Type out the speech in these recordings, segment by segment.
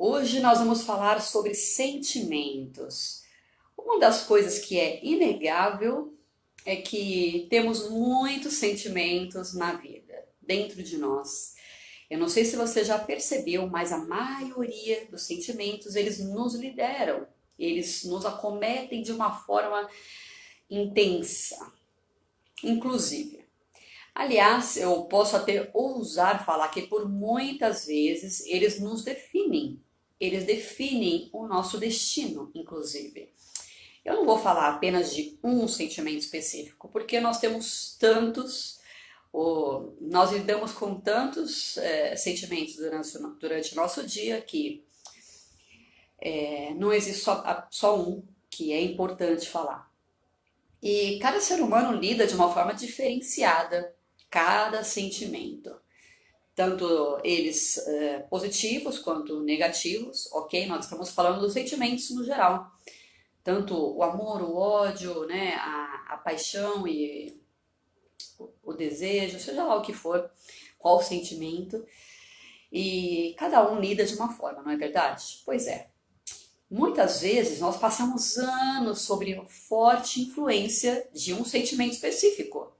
Hoje nós vamos falar sobre sentimentos. Uma das coisas que é inegável é que temos muitos sentimentos na vida, dentro de nós. Eu não sei se você já percebeu, mas a maioria dos sentimentos, eles nos lideram. Eles nos acometem de uma forma intensa, inclusive. Aliás, eu posso até ousar falar que por muitas vezes eles nos definem. Eles definem o nosso destino, inclusive. Eu não vou falar apenas de um sentimento específico, porque nós temos tantos, nós lidamos com tantos sentimentos durante o nosso dia que não existe só um que é importante falar. E cada ser humano lida de uma forma diferenciada cada sentimento, tanto eles positivos quanto negativos, ok? Nós estamos falando dos sentimentos no geral, tanto o amor, o ódio, né, a paixão e o desejo, seja lá o que for, qual o sentimento, e cada um lida de uma forma, não é verdade? Pois é. Muitas vezes nós passamos anos sobre forte influência de um sentimento específico,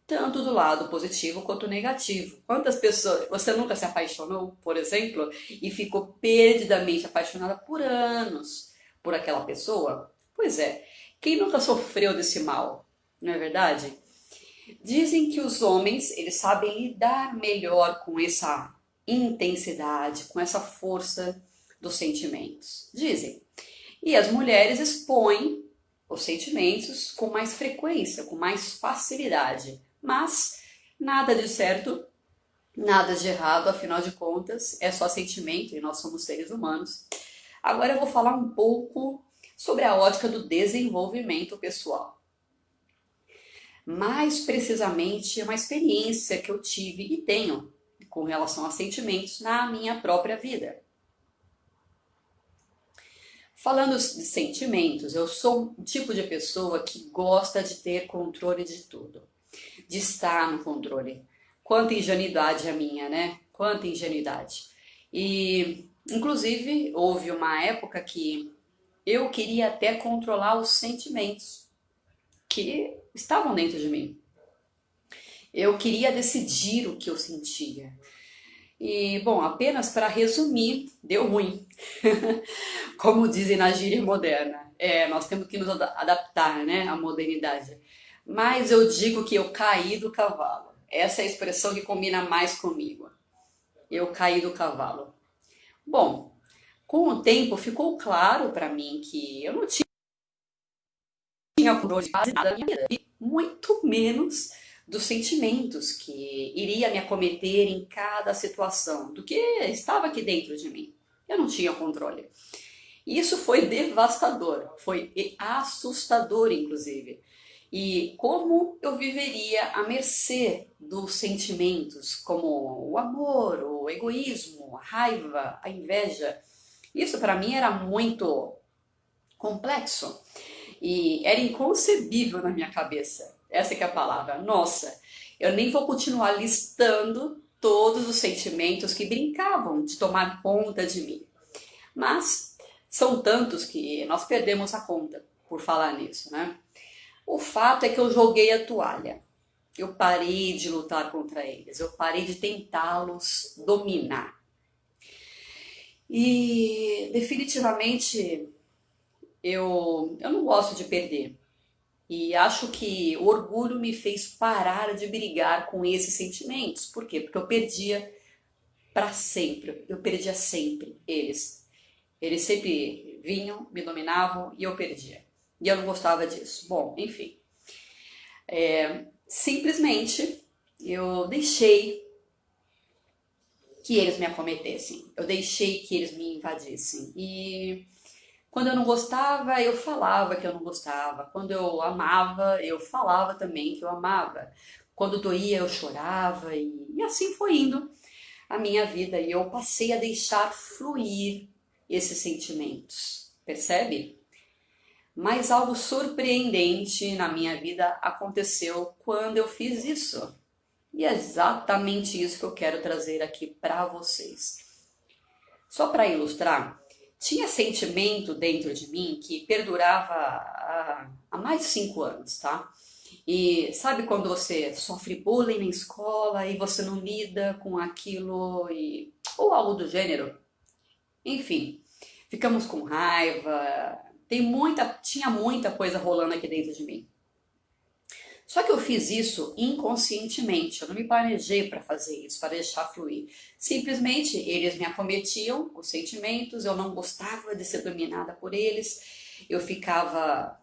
tanto do lado positivo quanto negativo. Quantas pessoas, você nunca se apaixonou, por exemplo, e ficou perdidamente apaixonada por anos por aquela pessoa? Pois é, quem nunca sofreu desse mal, não é verdade? Dizem que os homens, eles sabem lidar melhor com essa intensidade, com essa força dos sentimentos. Dizem. E as mulheres expõem os sentimentos com mais frequência, com mais facilidade. Mas nada de certo, nada de errado, afinal de contas, é só sentimento e nós somos seres humanos. Agora eu vou falar um pouco sobre a ótica do desenvolvimento pessoal. Mais precisamente, uma experiência que eu tive e tenho com relação a sentimentos na minha própria vida. Falando de sentimentos, eu sou um tipo de pessoa que gosta de ter controle de tudo, de estar no controle. Quanta ingenuidade a minha, né? Quanta ingenuidade. E, inclusive, houve uma época que eu queria até controlar os sentimentos que estavam dentro de mim. Eu queria decidir o que eu sentia. E, bom, apenas para resumir, deu ruim. Como dizem na gíria moderna. Nós temos que nos adaptar, né, à modernidade. Mas eu digo que eu caí do cavalo. Essa é a expressão que combina mais comigo. Eu caí do cavalo. Bom, com o tempo ficou claro para mim que eu não tinha controle de quase nada da minha vida. E muito menos dos sentimentos que iria me acometer em cada situação, do que estava aqui dentro de mim. Eu não tinha controle. E isso foi devastador, foi assustador, inclusive. E como eu viveria à mercê dos sentimentos, como o amor, o egoísmo, a raiva, a inveja. Isso para mim era muito complexo e era inconcebível na minha cabeça. Essa que é a palavra. Nossa, eu nem vou continuar listando todos os sentimentos que brincavam de tomar conta de mim. Mas são tantos que nós perdemos a conta por falar nisso, né? O fato é que eu joguei a toalha. Eu parei de lutar contra eles. Eu parei de tentá-los dominar. E definitivamente eu não gosto de perder. E acho que o orgulho me fez parar de brigar com esses sentimentos. Por quê? Porque eu perdia para sempre. Eu perdia sempre eles. Eles sempre vinham, me dominavam e eu perdia. E eu não gostava disso. Bom, enfim. Simplesmente eu deixei que eles me acometessem. Eu deixei que eles me invadissem. E quando eu não gostava, eu falava que eu não gostava. Quando eu amava, eu falava também que eu amava. Quando doía, eu chorava. E assim foi indo a minha vida. E eu passei a deixar fluir esses sentimentos. Percebe? Mas algo surpreendente na minha vida aconteceu quando eu fiz isso. E é exatamente isso que eu quero trazer aqui para vocês. Só para ilustrar, tinha sentimento dentro de mim que perdurava há mais de 5 anos, tá? E sabe quando você sofre bullying na escola e você não lida com aquilo ou algo do gênero? Enfim, ficamos com raiva, tinha muita coisa rolando aqui dentro de mim. Só que eu fiz isso inconscientemente, eu não me planejei para fazer isso, para deixar fluir. Simplesmente eles me acometiam, os sentimentos, eu não gostava de ser dominada por eles, eu ficava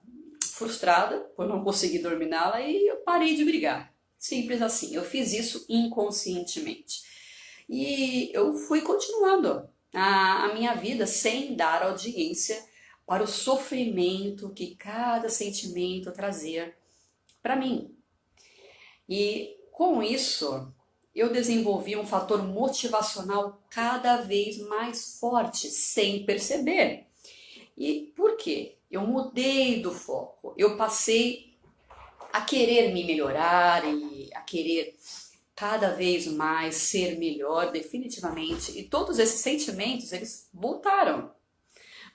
frustrada por não conseguir dominá-la e eu parei de brigar. Simples assim, eu fiz isso inconscientemente. E eu fui continuando a minha vida sem dar audiência para o sofrimento que cada sentimento trazia para mim. E com isso, eu desenvolvi um fator motivacional cada vez mais forte, sem perceber. E por quê? Eu mudei do foco, eu passei a querer me melhorar e a querer cada vez mais ser melhor, definitivamente. E todos esses sentimentos, eles voltaram.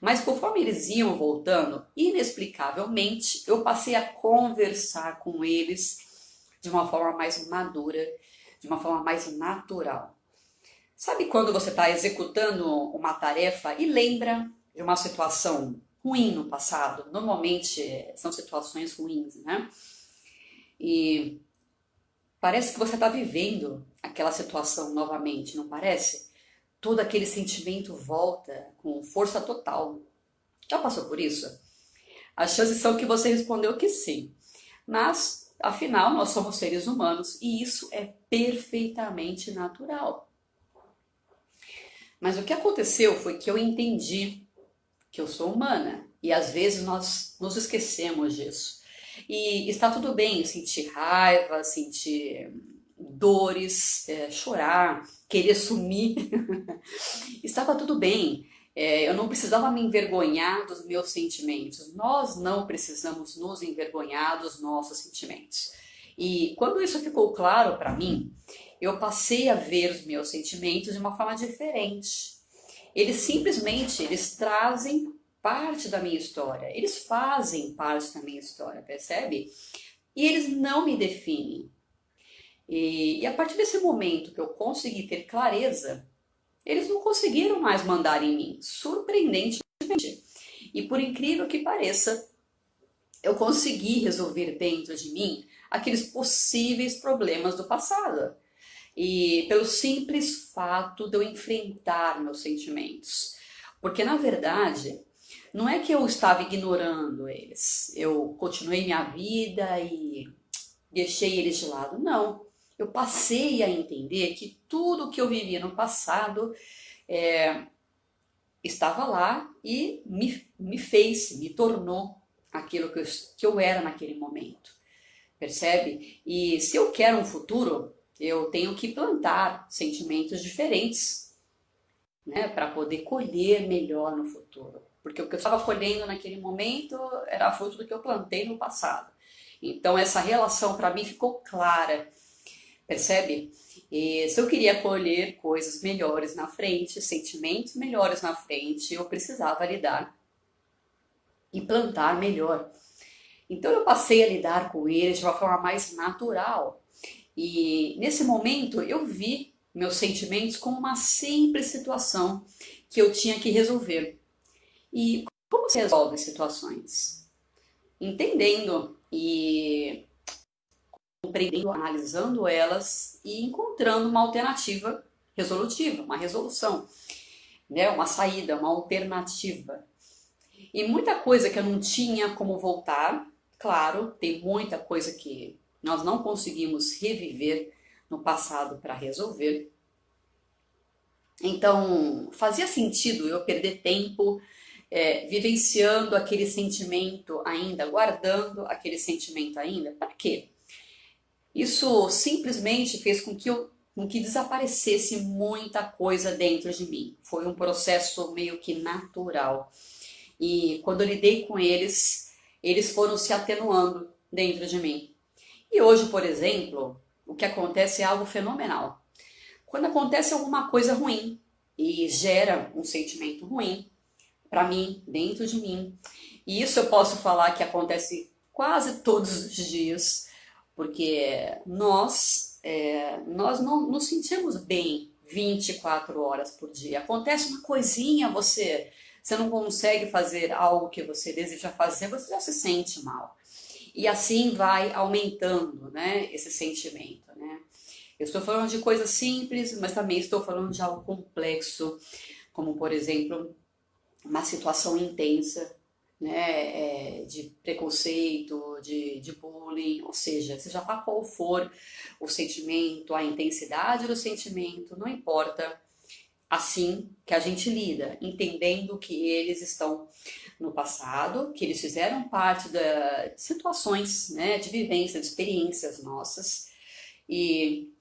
Mas conforme eles iam voltando, inexplicavelmente, eu passei a conversar com eles de uma forma mais madura, de uma forma mais natural. Sabe quando você está executando uma tarefa e lembra de uma situação ruim no passado? Normalmente são situações ruins, né? E parece que você está vivendo aquela situação novamente, não parece? Todo aquele sentimento volta com força total. Já passou por isso? As chances são que você respondeu que sim. Mas, afinal, nós somos seres humanos e isso é perfeitamente natural. Mas o que aconteceu foi que eu entendi que eu sou humana e às vezes nós nos esquecemos disso. E está tudo bem sentir raiva, sentir dores, chorar, querer sumir. Estava tudo bem. Eu não precisava me envergonhar dos meus sentimentos. Nós não precisamos nos envergonhar dos nossos sentimentos. E quando isso ficou claro para mim, eu passei a ver os meus sentimentos de uma forma diferente. Eles trazem parte da minha história. Eles fazem parte da minha história, percebe? E eles não me definem. E a partir desse momento que eu consegui ter clareza, eles não conseguiram mais mandar em mim, surpreendentemente. E por incrível que pareça, eu consegui resolver dentro de mim aqueles possíveis problemas do passado. E pelo simples fato de eu enfrentar meus sentimentos. Porque na verdade, não é que eu estava ignorando eles, eu continuei minha vida e deixei eles de lado, não. Eu passei a entender que tudo que eu vivia no passado estava lá e me tornou aquilo que eu era naquele momento, percebe? E se eu quero um futuro, eu tenho que plantar sentimentos diferentes, né, para poder colher melhor no futuro. Porque o que eu estava colhendo naquele momento era fruto do que eu plantei no passado. Então essa relação para mim ficou clara, percebe? E se eu queria colher coisas melhores na frente, sentimentos melhores na frente, eu precisava lidar e plantar melhor. Então eu passei a lidar com eles de uma forma mais natural. E nesse momento eu vi meus sentimentos como uma simples situação que eu tinha que resolver. E como se resolve situações? Entendendo e compreendendo, analisando elas e encontrando uma alternativa resolutiva, uma resolução, né? Uma saída, uma alternativa. E muita coisa que eu não tinha como voltar, claro, tem muita coisa que nós não conseguimos reviver no passado para resolver. Então, fazia sentido eu perder tempo vivenciando aquele sentimento ainda, guardando aquele sentimento ainda? Para quê? Isso simplesmente fez com que desaparecesse muita coisa dentro de mim. Foi um processo meio que natural. E quando eu lidei com eles, eles foram se atenuando dentro de mim. E hoje, por exemplo, o que acontece é algo fenomenal. Quando acontece alguma coisa ruim, e gera um sentimento ruim para mim, dentro de mim. E isso eu posso falar que acontece quase todos os dias, porque nós não nos sentimos bem 24 horas por dia. Acontece uma coisinha, você não consegue fazer algo que você deseja fazer, você já se sente mal. E assim vai aumentando, né, esse sentimento, né? Eu estou falando de coisas simples, mas também estou falando de algo complexo, como por exemplo, uma situação intensa, né, de preconceito, de bullying, ou seja, seja lá qual for o sentimento, a intensidade do sentimento, não importa, assim que a gente lida, entendendo que eles estão no passado, que eles fizeram parte de situações, né, de vivência, de experiências nossas, e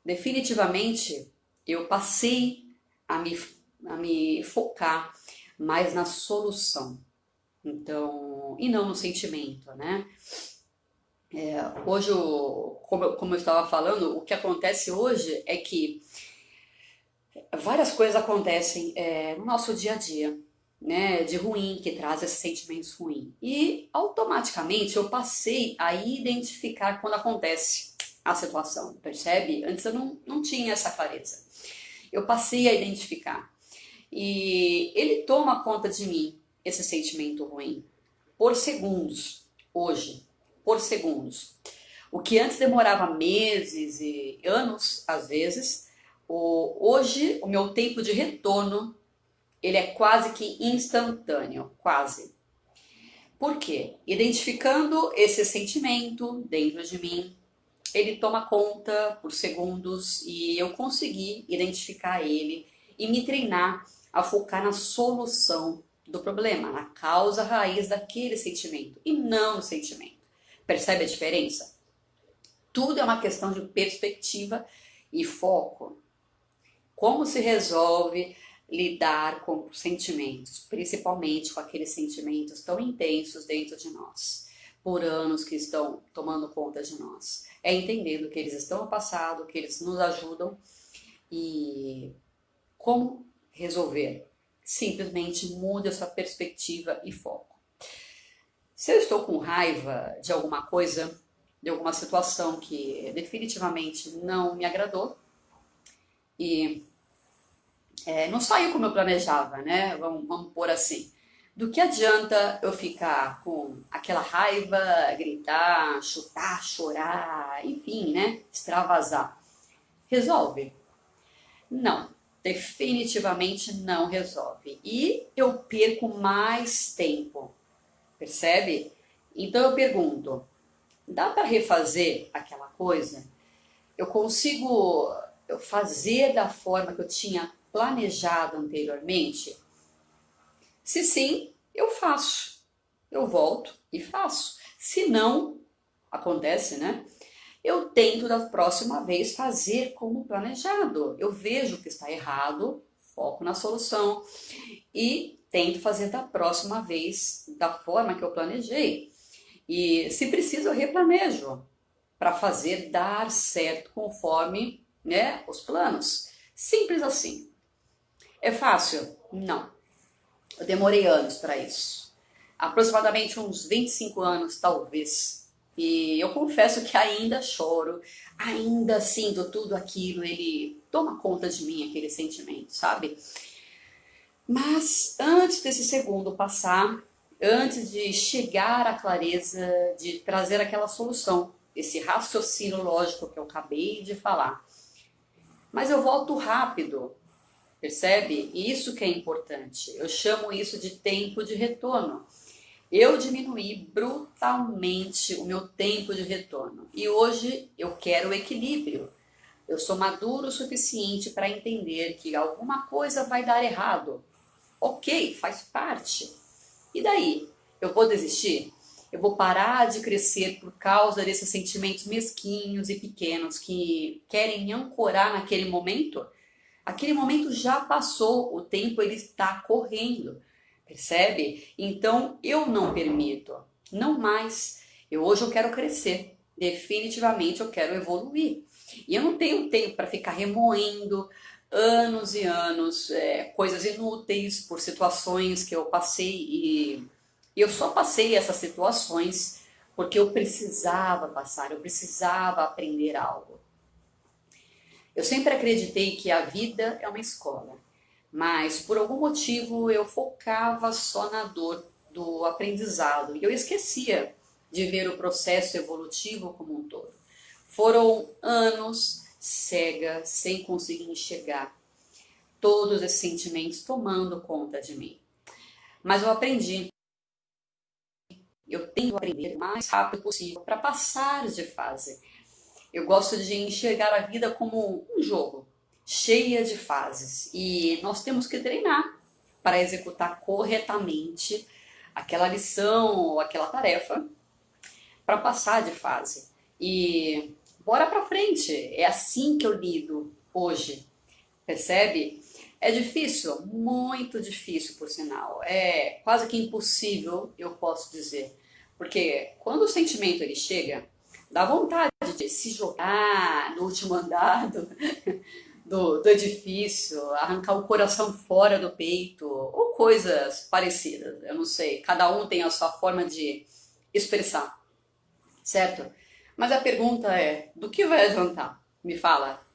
definitivamente eu passei a me, a me focar mais na solução. Então, e não no sentimento, né? Hoje, como eu estava falando, o que acontece hoje é que várias coisas acontecem no nosso dia a dia, né? De ruim, que traz esses sentimentos ruins. E automaticamente eu passei a identificar quando acontece a situação, percebe? Antes eu não tinha essa clareza. Eu passei a identificar. E ele toma conta de mim, esse sentimento ruim, por segundos, hoje, por segundos. O que antes demorava meses e anos, às vezes, hoje o meu tempo de retorno, ele é quase que instantâneo, quase. Por quê? Identificando esse sentimento dentro de mim, ele toma conta por segundos e eu consegui identificar ele e me treinar a focar na solução do problema, na causa raiz daquele sentimento e não no sentimento. Percebe a diferença? Tudo é uma questão de perspectiva e foco. Como se resolve lidar com os sentimentos, principalmente com aqueles sentimentos tão intensos dentro de nós, por anos que estão tomando conta de nós? É entendendo que eles estão no passado, que eles nos ajudam e como resolver? Simplesmente mude a sua perspectiva e foco. Se eu estou com raiva de alguma coisa, de alguma situação que definitivamente não me agradou e não saiu como eu planejava, né? Vamos pôr assim. Do que adianta eu ficar com aquela raiva, gritar, chutar, chorar, enfim, né? Extravasar. Resolve? Não, definitivamente não resolve. E eu perco mais tempo, percebe? Então eu pergunto, dá para refazer aquela coisa? Eu consigo fazer da forma que eu tinha planejado anteriormente? Se sim, eu faço. Eu volto e faço. Se não, acontece, né? Eu tento da próxima vez fazer como planejado. Eu vejo o que está errado, foco na solução e tento fazer da próxima vez da forma que eu planejei. E se preciso, eu replanejo para fazer dar certo conforme, né, os planos. Simples assim. É fácil? Não. Eu demorei anos para isso. Aproximadamente uns 25 anos, talvez. E eu confesso que ainda choro, ainda sinto tudo aquilo, ele toma conta de mim, aquele sentimento, sabe? Mas antes desse segundo passar, antes de chegar à clareza, de trazer aquela solução, esse raciocínio lógico que eu acabei de falar, mas eu volto rápido, percebe? Isso que é importante. Eu chamo isso de tempo de retorno. Eu diminuí brutalmente o meu tempo de retorno e hoje eu quero equilíbrio. Eu sou maduro o suficiente para entender que alguma coisa vai dar errado. Ok, faz parte. E daí? Eu vou desistir? Eu vou parar de crescer por causa desses sentimentos mesquinhos e pequenos que querem me ancorar naquele momento? Aquele momento já passou, o tempo ele está correndo, percebe? Então eu não permito, não mais. Hoje eu quero crescer, definitivamente eu quero evoluir. E eu não tenho tempo para ficar remoendo anos e anos, coisas inúteis por situações que eu passei e eu só passei essas situações porque eu precisava passar, eu precisava aprender algo. Eu sempre acreditei que a vida é uma escola, mas por algum motivo eu focava só na dor do aprendizado e eu esquecia de ver o processo evolutivo como um todo. Foram anos cega, sem conseguir enxergar todos esses sentimentos tomando conta de mim. Mas eu aprendi, eu tenho que aprender o mais rápido possível para passar de fase. Eu gosto de enxergar a vida como um jogo, cheia de fases. E nós temos que treinar para executar corretamente aquela lição ou aquela tarefa para passar de fase. E bora para frente. É assim que eu lido hoje. Percebe? É difícil, muito difícil, por sinal. É quase que impossível, eu posso dizer. Porque quando o sentimento ele chega, dá vontade de se jogar no último andar do edifício, arrancar o coração fora do peito, ou coisas parecidas. Eu não sei, cada um tem a sua forma de expressar, certo? Mas a pergunta é, do que vai adiantar? Me fala,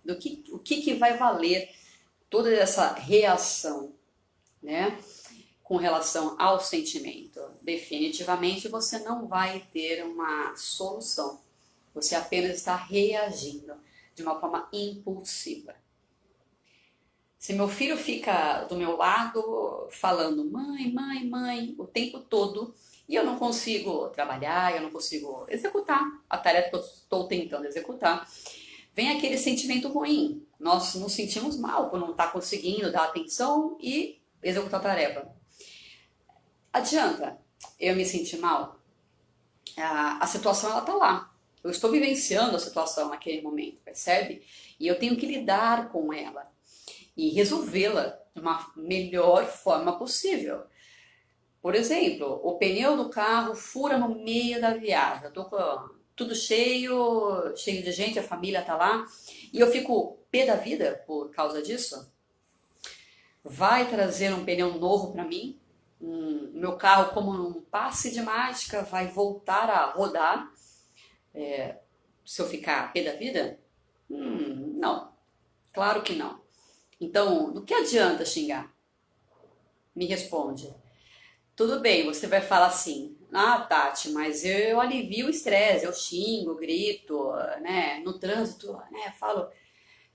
o que vai valer toda essa reação, né, com relação ao sentimento? Definitivamente você não vai ter uma solução. Você apenas está reagindo de uma forma impulsiva. Se meu filho fica do meu lado falando mãe, mãe, mãe o tempo todo e eu não consigo trabalhar, eu não consigo executar a tarefa que eu estou tentando executar, vem aquele sentimento ruim. Nós nos sentimos mal por não estar conseguindo dar atenção e executar a tarefa. Adianta eu me sentir mal? A situação ela está lá. Eu estou vivenciando a situação naquele momento, percebe? E eu tenho que lidar com ela e resolvê-la de uma melhor forma possível. Por exemplo, o pneu do carro fura no meio da viagem. Eu tô com tudo cheio de gente, a família tá lá, e eu fico pé da vida por causa disso. Vai trazer um pneu novo para mim? Meu carro, como um passe de mágica, vai voltar a rodar se eu ficar pé da vida? Não, claro que não. Então, do que adianta xingar? Me responde. Tudo bem, você vai falar assim, ah, Tati, mas eu alivio o estresse, eu xingo, grito, né, no trânsito, né, falo,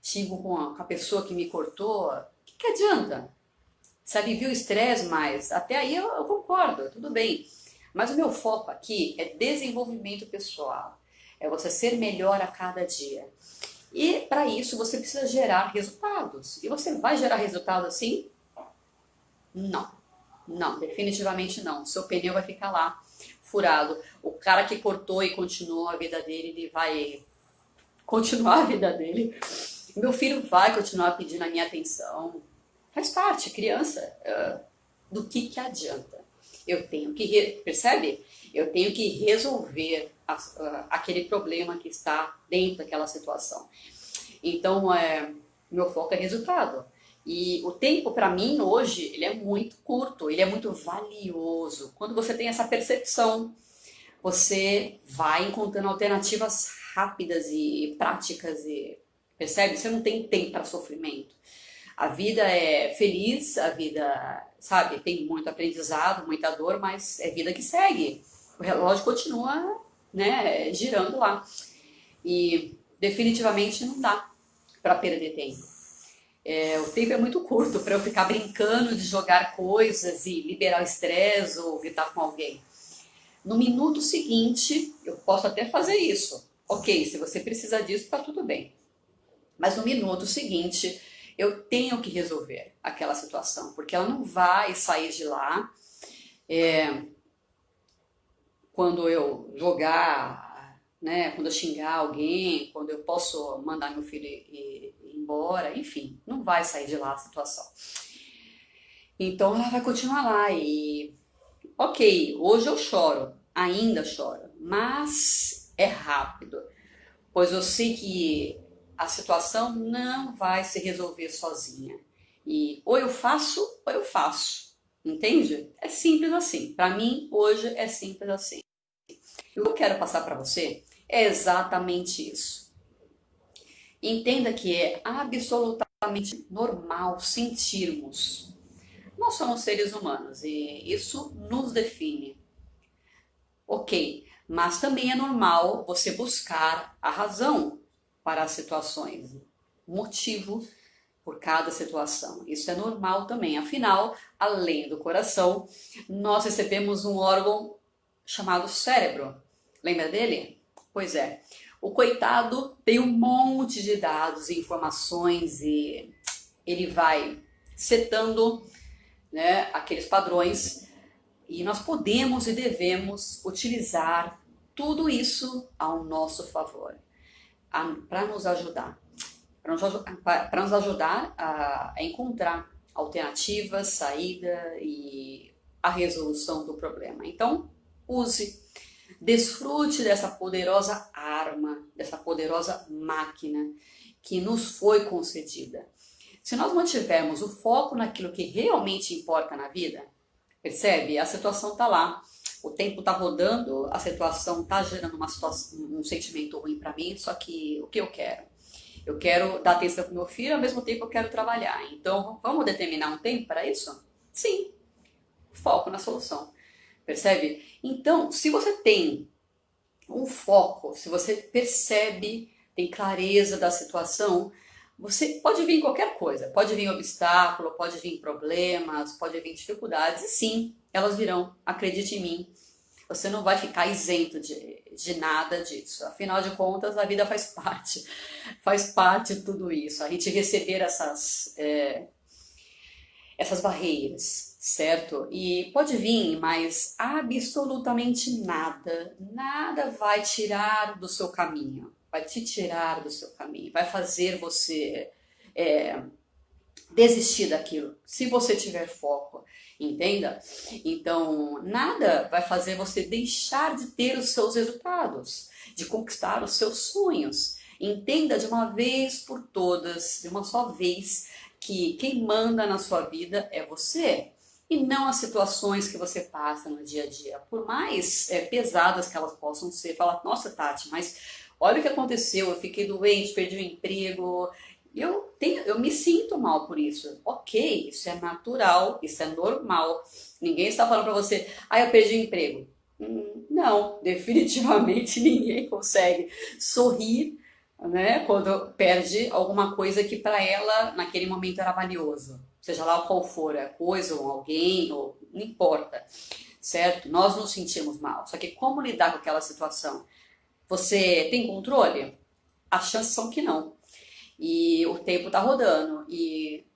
xingo com a pessoa que me cortou, o que adianta? Se alivia o estresse, mas até aí eu concordo, tudo bem. Mas o meu foco aqui é desenvolvimento pessoal, é você ser melhor a cada dia. E para isso você precisa gerar resultados. E você vai gerar resultados assim? Não. Não, definitivamente não. Seu pneu vai ficar lá, furado. O cara que cortou e continuou a vida dele, ele vai continuar a vida dele. Meu filho vai continuar pedindo a minha atenção. Faz parte, criança. Do que adianta? Eu tenho que, percebe? Eu tenho que resolver aquele problema que está dentro daquela situação. Então, meu foco é resultado. E o tempo, para mim, hoje, ele é muito curto, ele é muito valioso. Quando você tem essa percepção, você vai encontrando alternativas rápidas e práticas e percebe? Você não tem tempo para sofrimento. A vida é feliz, a vida, sabe, tem muito aprendizado, muita dor, mas é vida que segue. O relógio continua, né, girando lá. E definitivamente não dá para perder tempo. O tempo é muito curto para eu ficar brincando de jogar coisas e liberar o estresse ou gritar com alguém. No minuto seguinte, eu posso até fazer isso. Ok, se você precisa disso, tá tudo bem. Mas no minuto seguinte, eu tenho que resolver aquela situação, porque ela não vai sair de lá quando eu jogar, né, quando eu xingar alguém, quando eu posso mandar meu filho ir embora, enfim, não vai sair de lá a situação. Então ela vai continuar lá e, ok, hoje eu choro, ainda choro, mas é rápido, pois eu sei que a situação não vai se resolver sozinha. E ou eu faço, ou eu faço. Entende? É simples assim. Para mim, hoje é simples assim. E o que eu quero passar para você é exatamente isso. Entenda que é absolutamente normal sentirmos. Nós somos seres humanos e isso nos define. Ok, mas também é normal você buscar a razão para as situações, motivo por cada situação. Isso é normal também. Afinal, além do coração, nós recebemos um órgão chamado cérebro. Lembra dele? Pois é. O coitado tem um monte de dados e informações e ele vai setando, né, aqueles padrões e nós podemos e devemos utilizar tudo isso ao nosso favor, para nos ajudar. Para nos ajudar a encontrar alternativas, saída e a resolução do problema. Então, use, desfrute dessa poderosa arma, dessa poderosa máquina que nos foi concedida. Se nós mantivermos o foco naquilo que realmente importa na vida, percebe? A situação está lá, o tempo está rodando, a situação está gerando um sentimento ruim para mim, só que o que eu quero? Eu quero dar atenção para o meu filho, ao mesmo tempo eu quero trabalhar. Então, vamos determinar um tempo para isso? Sim, foco na solução. Percebe? Então, se você tem um foco, se você percebe, tem clareza da situação, você pode vir qualquer coisa, pode vir obstáculo, pode vir problemas, pode vir dificuldades, e sim, elas virão, acredite em mim. Você não vai ficar isento de nada disso. Afinal de contas, a vida faz parte de tudo isso. A gente receber essas barreiras, certo? E pode vir, mas absolutamente nada vai tirar do seu caminho. Vai te tirar do seu caminho, vai fazer você desistir daquilo, se você tiver foco, entenda? Então, nada vai fazer você deixar de ter os seus resultados, de conquistar os seus sonhos. Entenda de uma vez por todas, de uma só vez, que quem manda na sua vida é você. E não as situações que você passa no dia a dia. Por mais pesadas que elas possam ser, fala, nossa Tati, mas olha o que aconteceu, eu fiquei doente, perdi o emprego, eu me sinto mal por isso. Ok, isso é natural, isso é normal. Ninguém está falando para você, eu perdi o emprego. Não, definitivamente ninguém consegue sorrir, né, quando perde alguma coisa que para ela naquele momento era valioso. Seja lá qual for a coisa ou alguém, ou não importa, certo? Nós nos sentimos mal. Só que como lidar com aquela situação? Você tem controle? As chances são que não. E o tempo está rodando,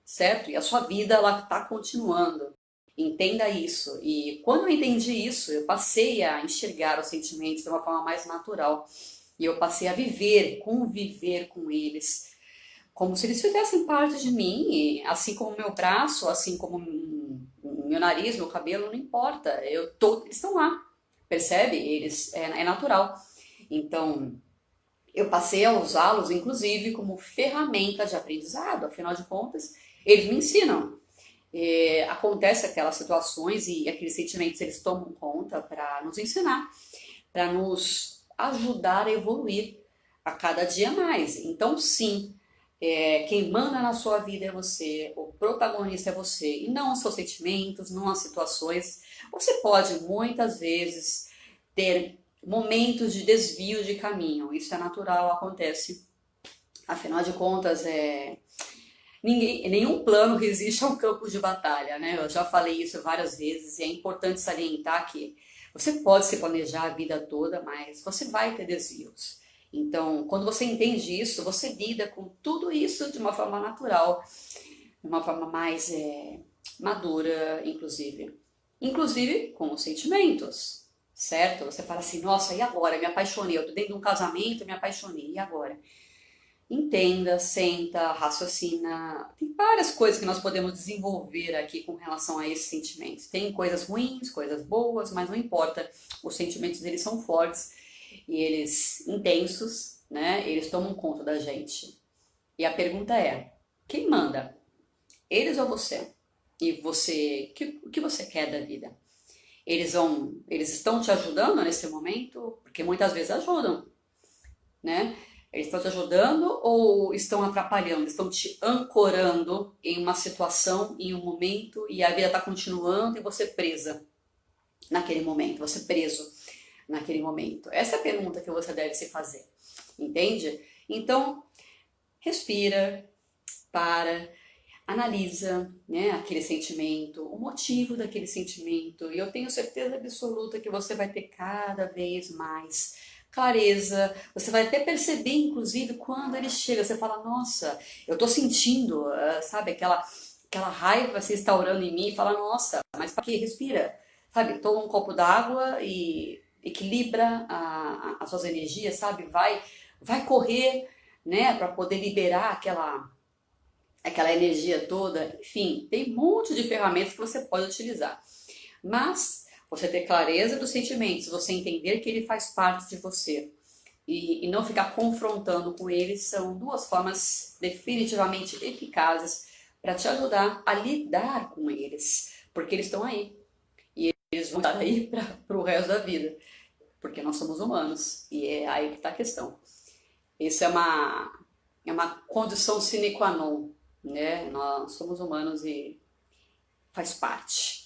certo? E a sua vida ela está continuando. Entenda isso. E quando eu entendi isso, eu passei a enxergar os sentimentos de uma forma mais natural. E eu passei a viver, conviver com eles, como se eles fizessem parte de mim, assim como o meu braço, assim como o meu nariz, meu cabelo, não importa. Eles estão lá, percebe? É natural. Então, eu passei a usá-los, inclusive, como ferramenta de aprendizado. Afinal de contas, eles me ensinam. Acontece aquelas situações e aqueles sentimentos, eles tomam conta para nos ensinar, para nos ajudar a evoluir a cada dia mais. Então, sim, quem manda na sua vida é você, o protagonista é você, e não os seus sentimentos, não as situações. Você pode, muitas vezes, ter momentos de desvio de caminho. Isso é natural, acontece. Afinal de contas, nenhum plano resiste a um campo de batalha, né? Eu já falei isso várias vezes e é importante salientar que você pode se planejar a vida toda, mas você vai ter desvios. Então, quando você entende isso, você lida com tudo isso de uma forma natural, de uma forma mais madura, inclusive com os sentimentos. Certo? Você fala assim, nossa, e agora? Me apaixonei, eu tô dentro de um casamento, me apaixonei, e agora? Entenda, senta, raciocina. Tem várias coisas que nós podemos desenvolver aqui com relação a esses sentimentos. Tem coisas ruins, coisas boas, mas não importa. Os sentimentos, eles são fortes e eles intensos, né? Eles tomam conta da gente. E a pergunta é: quem manda? Eles ou você? E você, o que você quer da vida? Eles estão te ajudando nesse momento? Porque muitas vezes ajudam, né? Eles estão te ajudando ou estão atrapalhando? Estão te ancorando em uma situação, em um momento, e a vida está continuando e você presa naquele momento, você preso naquele momento? Essa é a pergunta que você deve se fazer, entende? Então, respira, para, analisa, né, aquele sentimento, o motivo daquele sentimento, e eu tenho certeza absoluta que você vai ter cada vez mais clareza, você vai até perceber, inclusive, quando ele chega, você fala, nossa, eu tô sentindo, sabe, aquela raiva se instaurando em mim, e fala, nossa, mas para que? Respira, sabe, toma um copo d'água e equilibra as suas energias, sabe, vai correr, né, para poder liberar aquela energia toda. Enfim, tem um monte de ferramentas que você pode utilizar. Mas você ter clareza dos sentimentos, você entender que ele faz parte de você e não ficar confrontando com eles são duas formas definitivamente eficazes para te ajudar a lidar com eles, porque eles estão aí e eles vão estar aí para o resto da vida, porque nós somos humanos e é aí que está a questão. Isso é uma condição sine qua non, né? Nós somos humanos e faz parte.